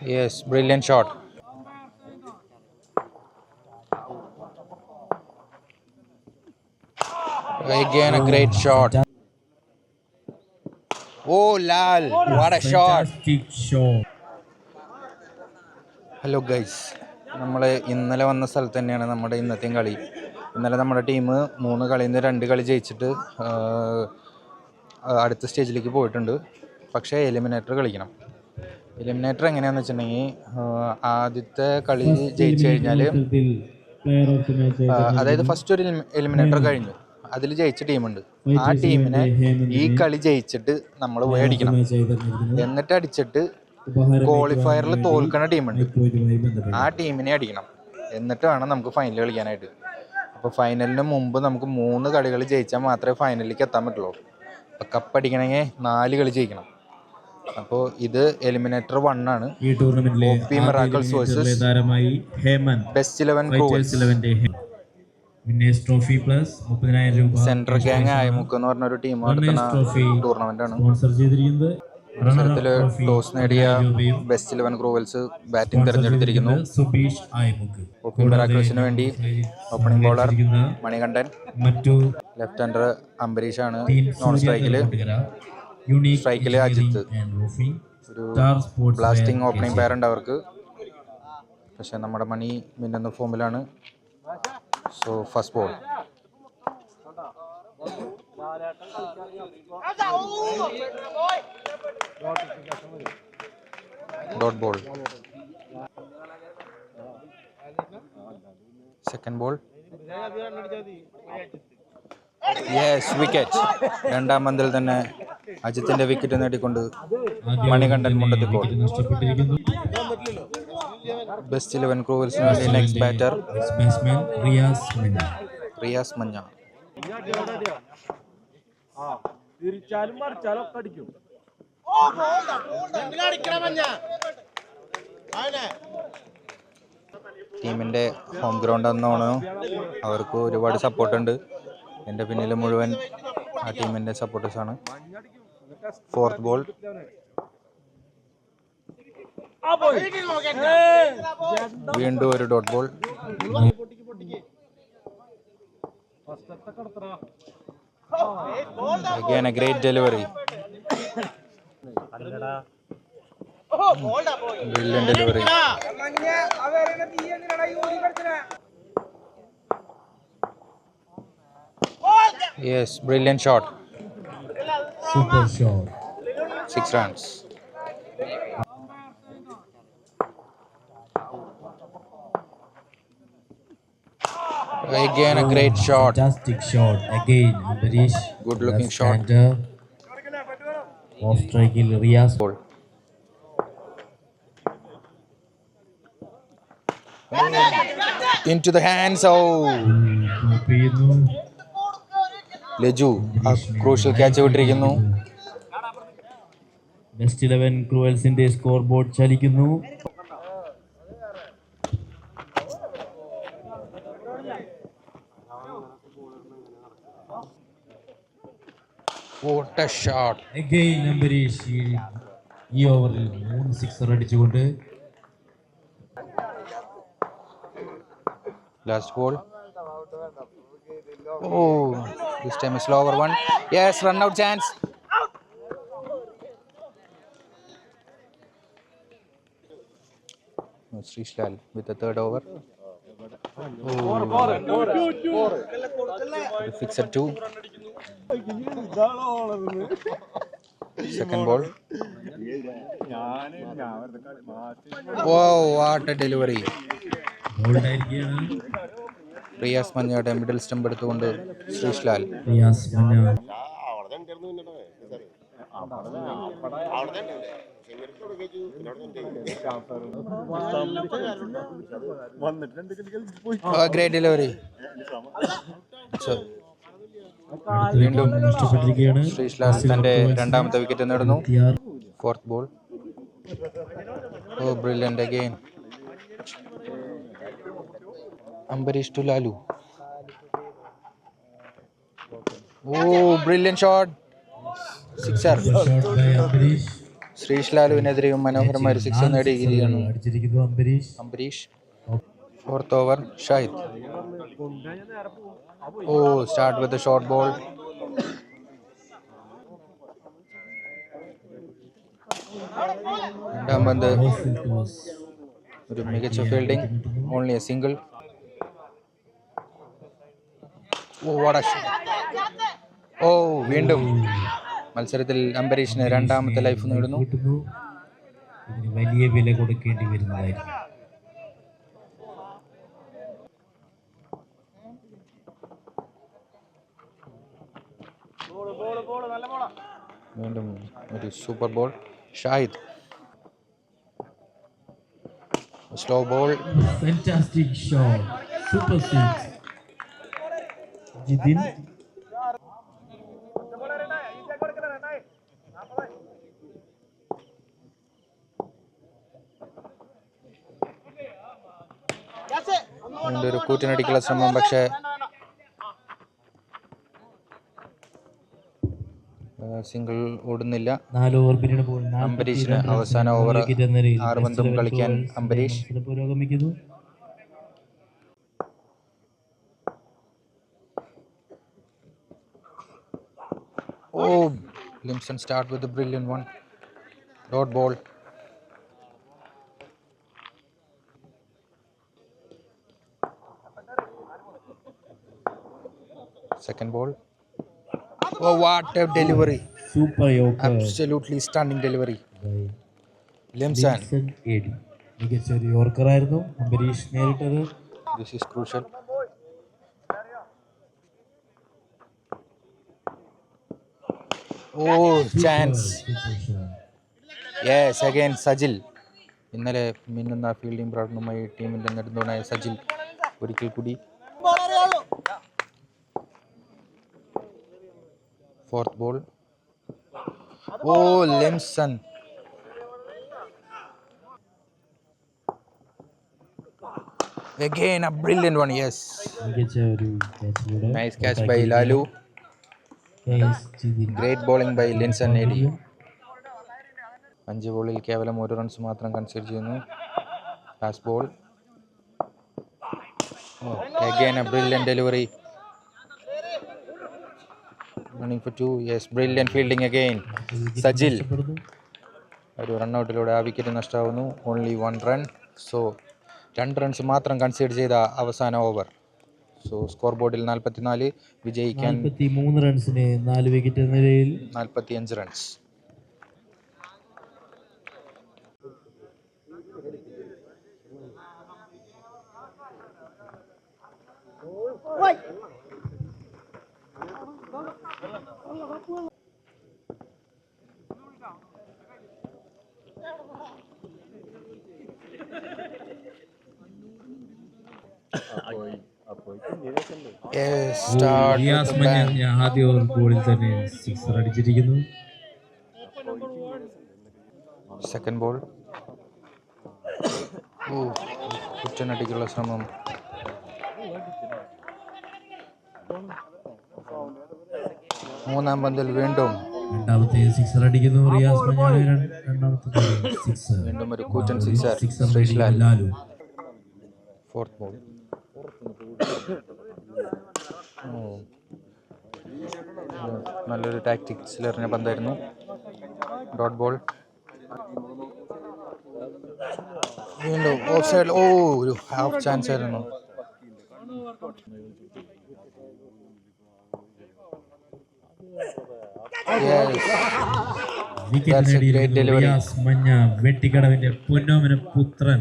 Yes, brilliant shot. Again, a great shot. Oh, Lal, what a shot. Fantastic shot. Hello guys, നമ്മൾ ഇന്നലെ വന്ന സ്ഥലത്ത് തന്നെയാണ് നമ്മുടെ ഇന്നത്തെയും കളി. ഇന്നലെ നമ്മുടെ ടീം 3 കളിയിൽ നിന്ന് 2 കളി ജയിച്ചിട്ട് അടുത്ത സ്റ്റേജിലേക്ക് പോയിട്ടുണ്ട്. പക്ഷേ എലിമിനേറ്റർ കളിക്കണം. എലിമിനേറ്റർ എങ്ങനെയാണെന്ന് വെച്ചിട്ടുണ്ടെങ്കിൽ ആദ്യത്തെ കളി ജയിച്ചു കഴിഞ്ഞാൽ, അതായത് ഫസ്റ്റ് ഒരു എലിമിനേറ്റർ കഴിഞ്ഞു, അതിൽ ജയിച്ച ടീമുണ്ട്. ആ ടീമിനെ ഈ കളി ജയിച്ചിട്ട് നമ്മൾ പോയി അടിക്കണം. എന്നിട്ട് അടിച്ചിട്ട് ക്വാളിഫയറിൽ തോൽക്കുന്ന ടീമുണ്ട്, ആ ടീമിനെ അടിക്കണം. എന്നിട്ട് വേണം നമുക്ക് ഫൈനൽ കളിക്കാനായിട്ട്. അപ്പോൾ ഫൈനലിന് മുമ്പ് നമുക്ക് 3 കളികൾ ജയിച്ചാൽ മാത്രമേ ഫൈനലിലേക്ക് എത്താൻ പറ്റുള്ളൂ. അപ്പോൾ കപ്പ് അടിക്കണമെങ്കിൽ 4 കളി ജയിക്കണം. അപ്പോൾ ഇത് എലിമിനേറ്റർ 1 ആണ്. ഈ ടൂർണമെന്റിലെ Miracles versus best 11 cruels. Trophy plus 30,000 രൂപ. സെൻട്രൽ ഗാങ് ആയമുക്ക് എന്ന് പറഞ്ഞൊരു ടീം നടത്തുന്ന ടൂർണമെന്റ് ആണ്. സ്പോൺസർ ചെയ്തിരിക്കുന്നത്. മത്സരത്തിൽ ടോസ് നേടിയ ബെസ്റ്റ് 11 ക്രൂവൽസ് ബാറ്റിംഗ് തിരഞ്ഞെടുത്തിരിക്കുന്നു. ഒപ്പി മിറാക്കിൾസിന് വേണ്ടി opening bowler Manikandan, left hander Ambareesh ആണ്, നോൺ സ്ട്രൈക്കില് അജിത്ത്. ഒരു ബ്ലാസ്റ്റിംഗ് ഓപ്പണിംഗ് പെയർ ഉണ്ട് അവർക്ക്. പക്ഷെ നമ്മുടെ മണി മിന്നുന്ന ഫോമിലാണ്. So first ball. Dot ball. Second ball. Yes, wicket. രണ്ടാം പന്തിൽ തന്നെ അജിത്തിന്റെ വിക്കറ്റ് നേടിക്കൊണ്ട് മണികണ്ഠൻ മുണ്ടത്തിക്കോൾ. ബെസ്റ്റ് 11 ക്രൂവൽസിന് വേണ്ടി നെക്സ്റ്റ് ബാറ്റർ റിയാസ് മഞ്ഞ. ടീമിന്റെ ഹോം ഗ്രൗണ്ട് എന്നാണ്. അവർക്ക് ഒരുപാട് സപ്പോർട്ടുണ്ട്. എൻ്റെ പിന്നിൽ മുഴുവൻ ആ ടീമിന്റെ സപ്പോർട്ടേഴ്സാണ്. Fourth ball. വീണ്ടും ഒരു dot ball. Again a great delivery. Brilliant delivery. Yes, brilliant shot. Super shot. 6 runs. Again a great shot. Fantastic shot again. Ambarish. Good looking shot. Off strike Riaz. Ball. Into the hands. Oh. Laju ആ crucial catch വിട്ടിരിക്കുന്നു. Best 11 ക്രൂവൽസിന്റെ scoreboard ചലിക്കുന്നു. What a shot. Again Ambarish ഈ ഓവറിൽ 3 sixer അടിച്ചുകൊണ്ട്. Last ball. Oh, this time a slower one. Yes, run out chance. Srish Lal with the third over. Fixer 2. Second ball. Wow, what a delivery. Riyas മഞ്ഞയുടെ middle stump എടുത്തുകൊണ്ട് Shreesh Lal. Great delivery. വീണ്ടും ശ്രീഷ് ലാൽ തന്റെ രണ്ടാമത്തെ wicket നേടുന്നു. Fourth ball. Oh, brilliant again. Ambarish to Lalu. Oh, brilliant shot. Sixer. Shreesh ലാലുവിനെതിരെയും മനോഹരമായ ഒരു six നേടിയിരിക്കുകയാണ് അടിച്ചിരിക്കുന്നു Ambareesh. Fourth over Shahid. Oh start with short ball. രണ്ടാം പന്ത് ഒരു മികച്ച ഫീൽഡിംഗ്. Only a single. ഓ വീണ്ടും മത്സരത്തിൽ അംബരീഷിന് രണ്ടാമത്തെ ലൈഫ് നേടുന്നു. ഇതിന് വലിയ വില കൊടുക്കേണ്ടി വരുന്നതായിരിക്കും. വീണ്ടും ഒരു super ball. Shahid. Slow ball. Fantastic shot. Super six. Jithin വീണ്ടും ഒരു കൂറ്റിനടിക്കുള്ള ശ്രമം, പക്ഷേ സിംഗിൾ ഓടുന്നില്ല. 4 ഓവർ പിന്നീട് ബോൾ. അംബരീഷിന് അവസാന ഓവർ 6 പന്തും കളിക്കാൻ അംബരീഷ്. പുരോഗമിക്കുന്നു. Oh Limson start with brilliant one. Dot ball. Second ball. Oh, what a delivery! Super yorker. Absolutely stunning delivery. Limson. എഡി മികച്ച ഒരു യോർക്കറായിരുന്നു അംബരീഷ് നേരിട്ടത്. This is crucial. Oh, chance. Yes, again Sajil. ഇന്നലെ മിന്നുന്ന ഫീൽഡിംഗ് പ്രകടനവുമായി ടീമിന്റെ നെടുന്തൂണായ സജിൽ ഒരിക്കൽ കൂടി. Fourth ball. Oh, Limson. Again a brilliant one, yes. Nice catch by Lalu. Great bowling by Limson Eddy. 5 ബോളിൽ കേവലം 1 റൺസ് മാത്രം കൺസിഡർ ചെയ്യുന്നു. Fast ball. Again a brilliant delivery. Running for 2. Yes, brilliant fielding again. Sajil. ഒരു റണ്ണൗട്ടിലൂടെ ആ wicket നഷ്ടമാവുന്നു. Only 1 run. So 2 runs മാത്രം consider ചെയ്ത അവസാന ഓവർ. സോ സ്കോർ ബോർഡിൽ 44, വിജയിക്കാൻ 43 റൺസിന് 4 വിക്കറ്റ് എന്ന നിലയിൽ 45 റൺസ്. റിയാസ് മഞ്ഞ ആദ്യ ഓവർ ബോളിൽ തന്നെ 6 അടിച്ചിരിക്കുന്നു. Second ball. കുറ്റനടിക്കുള്ള ശ്രമം. മൂന്നാം പന്തിൽ വീണ്ടും രണ്ടാമത്തെ 6 അടിക്കുന്നു റിയാസ് മഞ്ഞ. രണ്ടാമത്തെ 6. വീണ്ടും ഒരു കൂറ്റൻ sixer Shreesh Lalu. Fourth ball. നല്ലൊരു ടാക്ടിക്സിൽ എറിഞ്ഞ പന്തായിരുന്നു. Dot ball. വീണ്ടും ഓഫ് സൈഡ്. ഒരു ഹാഫ് ചാൻസ് ആയിരുന്നു. വെട്ടിക്കടവിന്റെ പൊന്നോമന പുത്രൻ.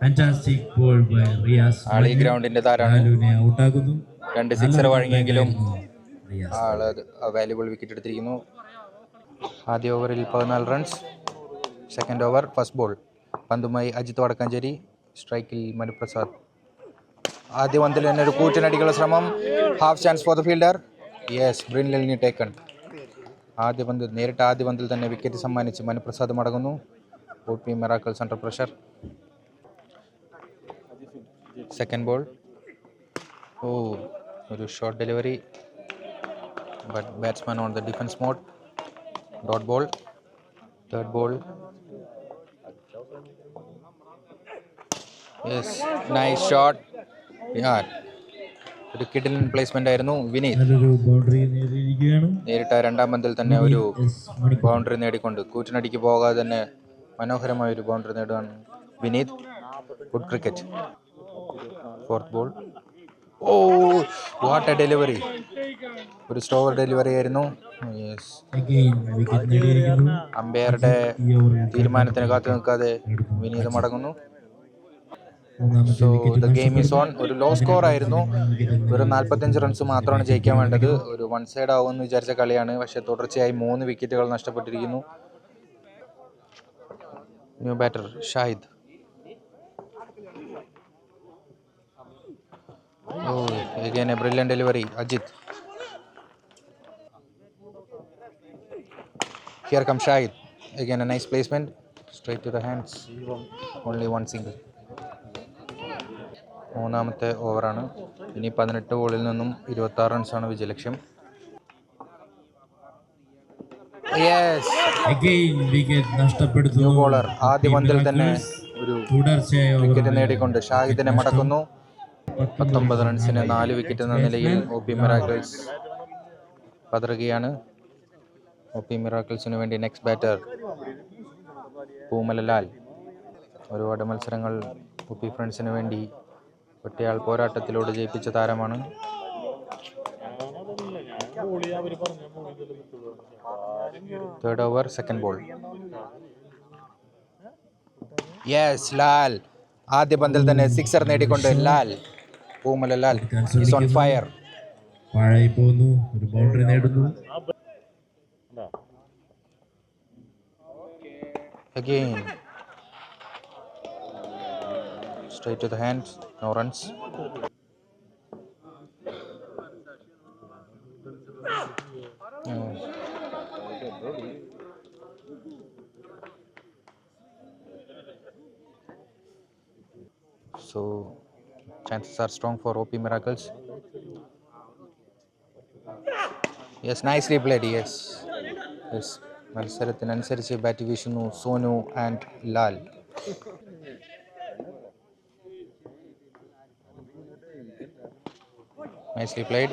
Fantastic ball by Riyas. ആളി ഗ്രൗണ്ടിന്റെ താരാണ്. ഔട്ടാക്കുന്നു. 2 സിക്സർ വഴങ്ങിയെങ്കിലും ആള് വാല്യുബിൾ വിക്കറ്റ് എടുത്തിരിക്കുന്നു. ആദ്യ ഓവറിൽ 14 runs. Second over first ball. പന്തുമായി അജിത് വടക്കാഞ്ചേരി. സ്ട്രൈക്കിൽ മനുപ്രസാദ്. ആദ്യ പന്തിൽ തന്നെ ഒരു കൂറ്റനടിക്കുള്ള ശ്രമം. Half chance for the fielder. Yes, brilliantly taken. ആദ്യ പന്തിൽ തന്നെ വിക്കറ്റ് സമ്മാനിച്ച് മനുപ്രസാദ് മടങ്ങുന്നു. OP Miracles under pressure. Second ball. ഒരു short delivery, but batsman on the defence mode. Dot ball. Third ball. Yes, nice shot. Yeah. ഒരു കിഡിലൻ placement ആയിരുന്നു വിനീത്. നല്ലൊരു ബൗണ്ടറി നേടിയിരിക്കുകയാണ്. നേരിട്ട രണ്ടാം പന്തിൽ തന്നെ ഒരു ബൗണ്ടറി നേടിക്കൊണ്ട് കൂറ്റനടിക്ക് പോകാതെ തന്നെ മനോഹരമായ ഒരു ബൗണ്ടറി നേടുകയാണ് Vineeth. Good cricket. Fourth ball. Oh, what a delivery. ഒരു സ്ലോവർ ഡെലിവറി ആയിരുന്നു. അമ്പയറുടെ തീരുമാനത്തിന് കാത്തു നിൽക്കാതെ വിനീത് മടങ്ങുന്നു. So the game is on. ഒരു ലോ സ്കോർ ആയിരുന്നു. ഒരു 45 റൺസ് മാത്രമാണ് ജയിക്കാൻ വേണ്ടത്. ഒരു വൺ സൈഡ് ആവുമെന്ന് വിചാരിച്ച കളിയാണ്. പക്ഷെ തുടർച്ചയായി 3 വിക്കറ്റുകൾ നഷ്ടപ്പെട്ടിരിക്കുന്നു. New batter Shahid. Oh, again a brilliant delivery, Ajit. Here comes Shahid. Again a nice placement, straight to the hands. Only one single. മൂന്നാമത്തെ ഓവറാണ്. ഇനി 18 ബോളിൽ നിന്നും 26 റൺസാണ് വിജയലക്ഷ്യം. യെസ്, ന്യൂ ബോളർ ആദ്യ പന്തിൽ തന്നെ ഒരു വിക്കറ്റ് നേടിക്കൊണ്ട് ഷാഹിദിനെ മടക്കുന്നു. 19 റൺസിന് 4 വിക്കറ്റ് എന്ന നിലയിൽ OP മിറാക്കിൾസ് പതറുകയാണ്. OP മിറാക്കിൾസിന് വേണ്ടി നെക്സ്റ്റ് ബാറ്റർ പൂമലലാൽ. ഒരുപാട് മത്സരങ്ങൾ OP ഫ്രണ്ട്സിന് വേണ്ടി ഒറ്റയാൾ പോരാട്ടത്തിലൂടെ ജയിപ്പിച്ച താരമാണ്. Third over, second ball. Yes, Lal ആദ്യ പന്തിൽ തന്നെ സിക്സർ നേടിക്കൊണ്ട് ലാൽ പൂമലലാൽ ഈസ് ഓൺ ഫയർ. പാഴായി പോകുന്നു, ഒരു ബൗണ്ടറി നേടുന്നു. Again straight to the hands, no runs. So chances are strong for OP Miracles. Yes, nicely played. Yes. മത്സരത്തിനനുസരിച്ച് ബാറ്റ് വീശുന്നു Sonu and Lal. Nicely played.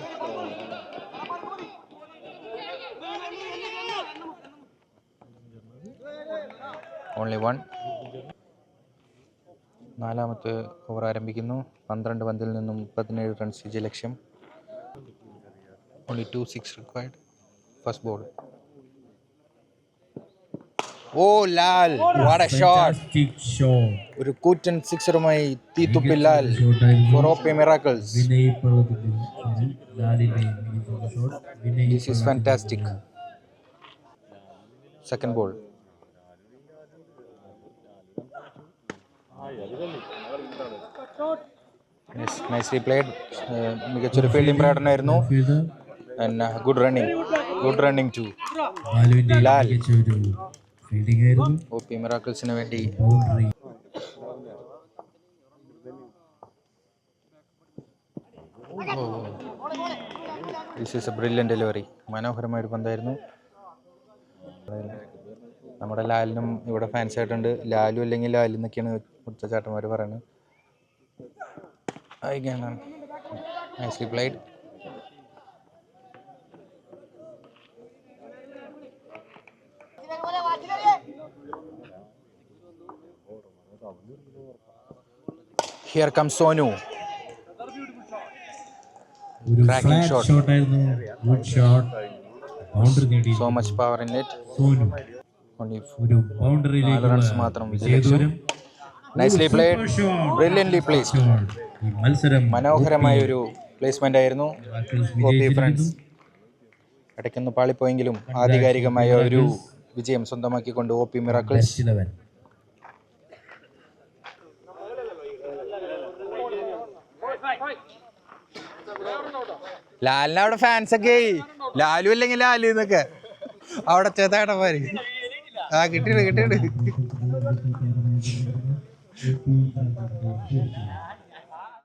Only one. നാലാമത്തെ ഓവർ ആരംഭിക്കുന്നു. 12 പന്തിൽ നിന്നും 17 റൺസ് വിജയലക്ഷ്യം. Only 2 6 required. First ball. Oh, Lal, what a shot. ഒരു കൂറ്റൻ സിക്സറുമായി തീത്തുപ്പി Lal for OP Miracles. This is fantastic. Second ball. Yes, nicely played. മികച്ചൊരു ഫീൽഡിംഗ് പ്രകടനമായിരുന്നു. And good running too. Lal OP മിറാക്കിൾസിന് വേണ്ടി. This is a brilliant delivery. മനോഹരമായൊരു പന്തായിരുന്നു. നമ്മുടെ ലാലിനും ഇവിടെ fans ആയിട്ടുണ്ട്. ലാലു അല്ലെങ്കിൽ ലാലു എന്നൊക്കെയാണ് മുത്തച്ചാട്ടന്മാർ പറയുന്നത്. Nicely played. Here comes Sonu. Cracking shot. Good shot. Boundary needed. So much power in it. Sonu. Only ഒരു ബൗണ്ടറി 4 runs മാത്രം വിജയലക്ഷ്യം. Nicely played. Brilliantly placed. ഈ മത്സരം മനോഹരമായ ഒരു പ്ലേസ്മെന്റ് ആയിരുന്നു. OP ഫ്രണ്ട്സ് ഇടയ്ക്കൊന്ന് പാളിപ്പോയെങ്കിലും ആധികാരികമായ ഒരു വിജയം സ്വന്തമാക്കിക്കൊണ്ട് OP മിറാക്കിൾസ്. ലാലിന് അവിടെ ഫാൻസ് ഒക്കെ ലാലു അല്ലെങ്കിൽ ലാലു എന്നൊക്കെ അവിടെ ചേട്ടാടന്മാര്. ആ കിട്ടിയിട്